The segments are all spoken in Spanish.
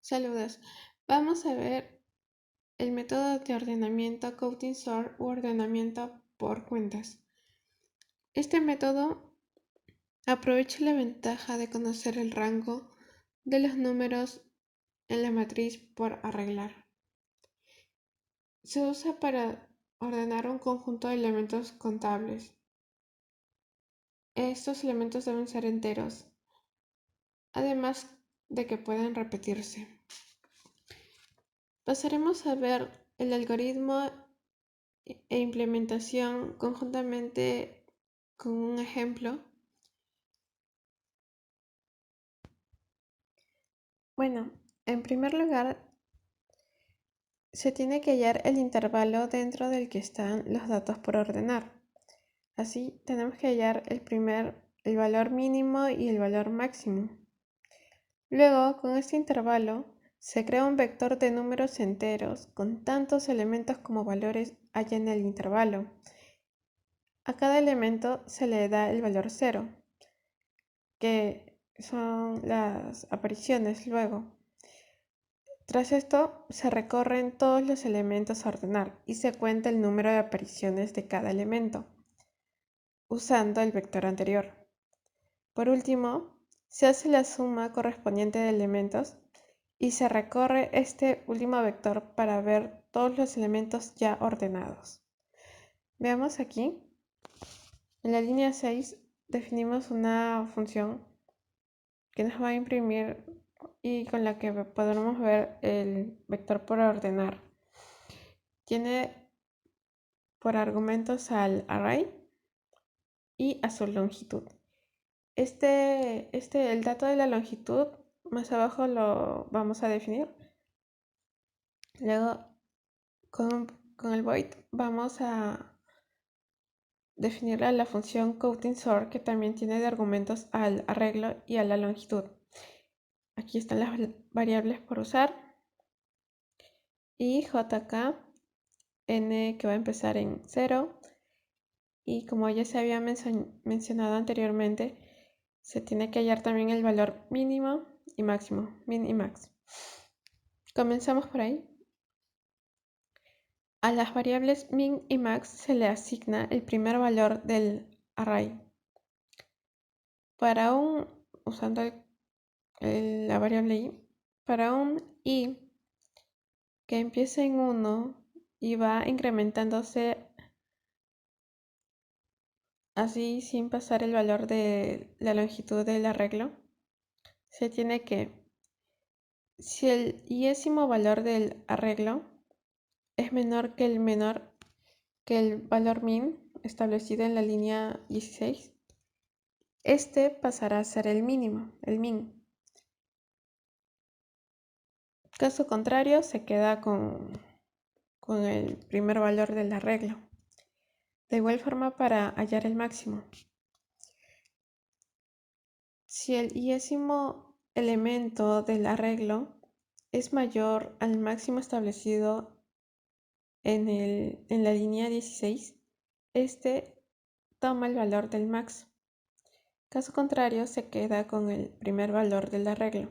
Saludos. Vamos a ver el método de ordenamiento Counting Sort u ordenamiento por cuentas. Este método aprovecha la ventaja de conocer el rango de los números en la matriz por arreglar. Se usa para ordenar un conjunto de elementos contables. Estos elementos deben ser enteros, además de que pueden repetirse. Pasaremos a ver el algoritmo e implementación conjuntamente con un ejemplo. Bueno, en primer lugar, se tiene que hallar el intervalo dentro del que están los datos por ordenar. Así, tenemos que hallar el valor mínimo y el valor máximo. Luego, con este intervalo, se crea un vector de números enteros con tantos elementos como valores haya en el intervalo. A cada elemento se le da el valor 0, que son las apariciones luego. Tras esto, se recorren todos los elementos a ordenar y se cuenta el número de apariciones de cada elemento, usando el vector anterior. Por último, se hace la suma correspondiente de elementos y se recorre este último vector para ver todos los elementos ya ordenados. Veamos aquí. En la línea 6 definimos una función que nos va a imprimir y con la que podremos ver el vector por ordenar. Tiene por argumentos al array y a su longitud. El dato de la longitud más abajo lo vamos a definir. Luego con el void vamos a definir la función counting sort, que también tiene de argumentos al arreglo y a la longitud. Aquí están las variables por usar y jk n, que va a empezar en 0, y como ya se había mencionado anteriormente, se tiene que hallar también el valor mínimo y máximo, min y max. Comenzamos por ahí. A las variables min y max se le asigna el primer valor del array. Usando la variable i, para un i que empieza en 1 y va incrementándose así sin pasar el valor de la longitud del arreglo, se tiene que, si el iésimo valor del arreglo es menor que el valor min establecido en la línea 16, este pasará a ser el mínimo, el min. Caso contrario, se queda con el primer valor del arreglo. De igual forma, para hallar el máximo, si el iésimo elemento del arreglo es mayor al máximo establecido en la línea 16, este toma el valor del max. Caso contrario, se queda con el primer valor del arreglo.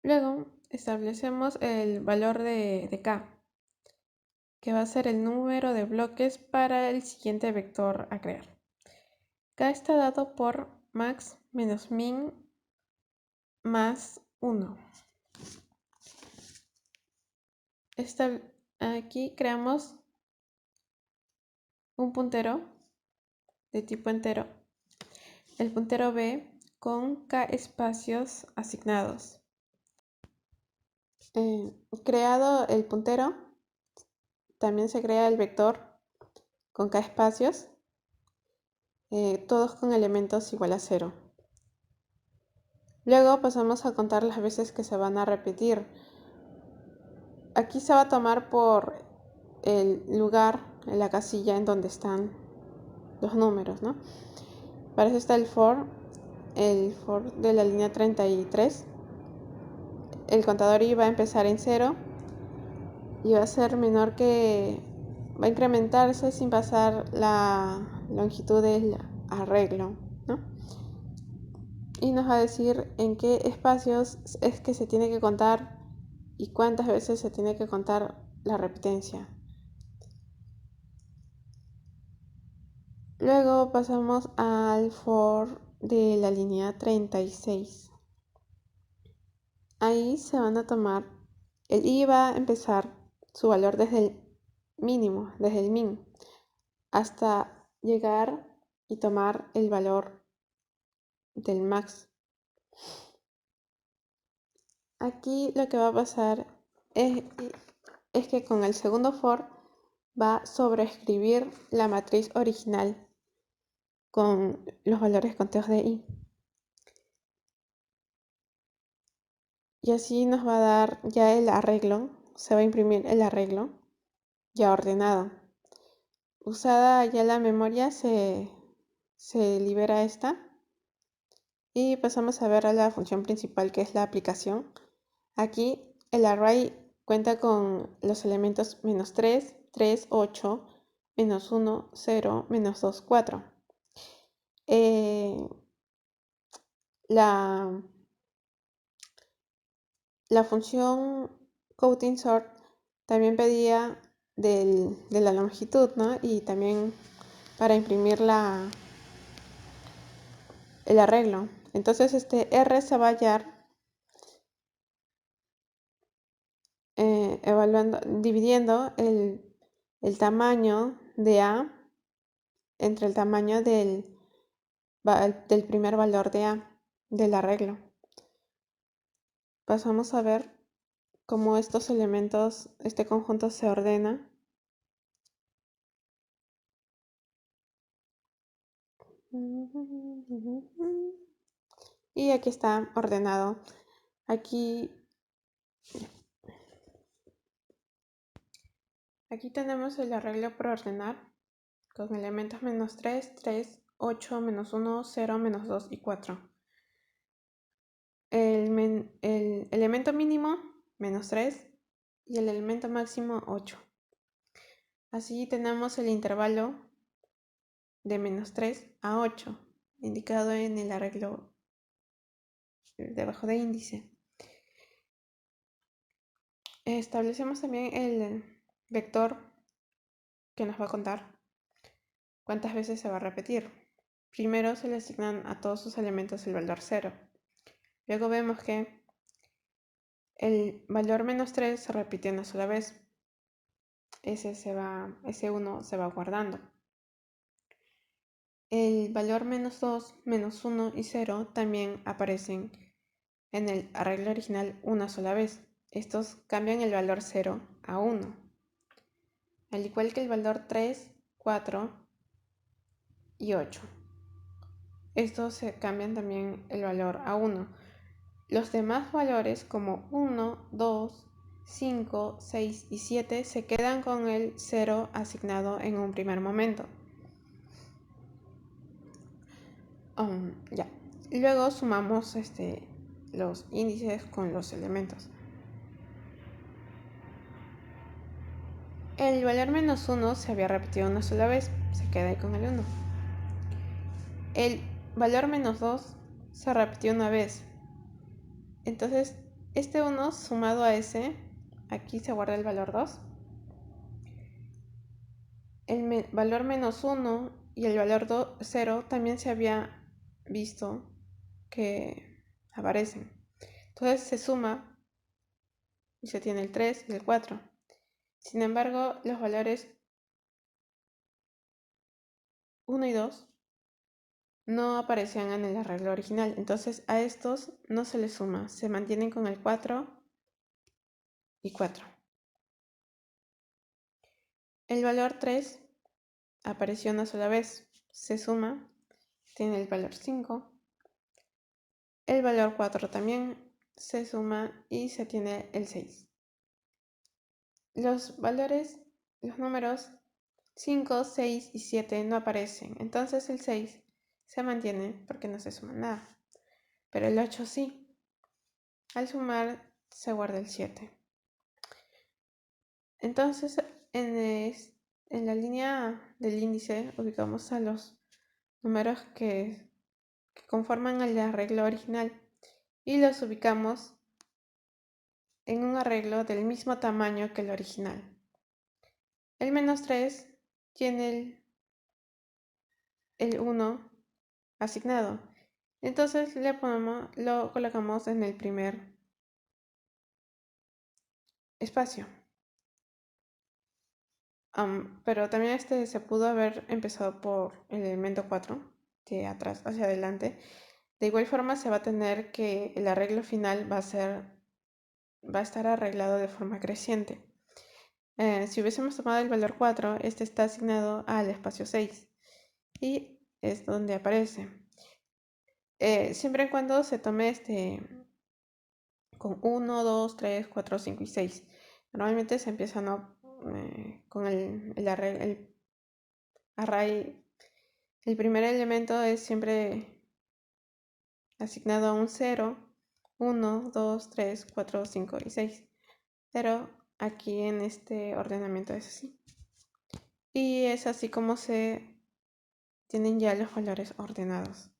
Luego establecemos el valor de k, que va a ser el número de bloques para el siguiente vector a crear. K está dado por max menos min más 1. Aquí creamos un puntero de tipo entero, el puntero b con k espacios asignados. Creado el puntero, también se crea el vector con k espacios, todos con elementos igual a 0. Luego pasamos a contar las veces que se van a repetir. Aquí se va a tomar por el lugar, en la casilla en donde están los números, ¿no? Para eso está el for de la línea 33. El contador i va a empezar en 0 y va a incrementarse sin pasar la longitud del arreglo, ¿no? y nos va a decir en qué espacios es que se tiene que contar y cuántas veces se tiene que contar la repitencia. Luego pasamos al for de la línea 36. Ahí se van a tomar, el i va a empezar su valor desde el mínimo, desde el min, hasta llegar y tomar el valor del max. Aquí lo que va a pasar es que con el segundo for va a sobreescribir la matriz original con los valores conteos de i. Y así nos va a dar ya el arreglo, se va a imprimir el arreglo ya ordenado. Usada ya la memoria se libera esta y pasamos a ver a la función principal, que es la aplicación. Aquí el array cuenta con los elementos -3, 3, 8, -1, 0, -2, 4. La función countinsort también pedía de la longitud, ¿no? Y también para imprimir el arreglo. Entonces este R se va a hallar dividiendo el tamaño de A entre el tamaño del primer valor de A del arreglo. Pasamos a ver cómo estos elementos, este conjunto se ordena. Y aquí está ordenado. Aquí tenemos el arreglo por ordenar con elementos -3, 3, 8, -1, 0, -2 y 4. El elemento mínimo -3 y el elemento máximo 8. Así tenemos el intervalo de -3 a 8 indicado en el arreglo debajo de índice. Establecemos también el vector que nos va a contar cuántas veces se va a repetir. Primero se le asignan a todos sus elementos el valor 0. Luego vemos que el valor -3 se repite una sola vez. Ese 1 se va guardando. El valor -2, -1 y 0 también aparecen en el arreglo original una sola vez. Estos cambian el valor 0 a 1. Al igual que el valor 3, 4 y 8. Estos se cambian también el valor a 1. Los demás valores como 1, 2, 5, 6 y 7 se quedan con el 0 asignado en un primer momento. Ya. Luego sumamos los índices con los elementos. El valor -1 se había repetido una sola vez, se queda ahí con el 1. El valor -2 se repitió una vez. Entonces, este 1 sumado a ese, aquí se guarda el valor 2. El valor -1 y el valor 0 también se había visto que aparecen. Entonces se suma y se tiene el 3 y el 4. Sin embargo, los valores 1 y 2 no aparecían en el arreglo original. Entonces a estos no se les suma, se mantienen con el 4 y 4. El valor 3 apareció una sola vez, se suma, tiene el valor 5. El valor 4 también se suma y se tiene el 6. Los números 5, 6 y 7 no aparecen, entonces el 6 se mantiene porque no se suma nada, pero el 8 sí. Al sumar se guarda el 7. Entonces en la línea del índice ubicamos a los números que que conforman el arreglo original y los ubicamos en un arreglo del mismo tamaño que el original. El -3 tiene el 1 asignado, entonces lo colocamos en el primer espacio. Pero también se pudo haber empezado por el elemento 4, de atrás hacia adelante. De igual forma se va a tener que el arreglo final va a estar arreglado de forma creciente. Si hubiésemos tomado el valor 4, este está asignado al espacio 6 y es donde aparece. Siempre y cuando se tome con 1, 2, 3, 4, 5 y 6. Normalmente se empieza con el array. El primer elemento es siempre asignado a un 0, 1, 2, 3, 4, 5 y 6. Pero aquí en este ordenamiento es así. Y es así como se tienen ya los valores ordenados.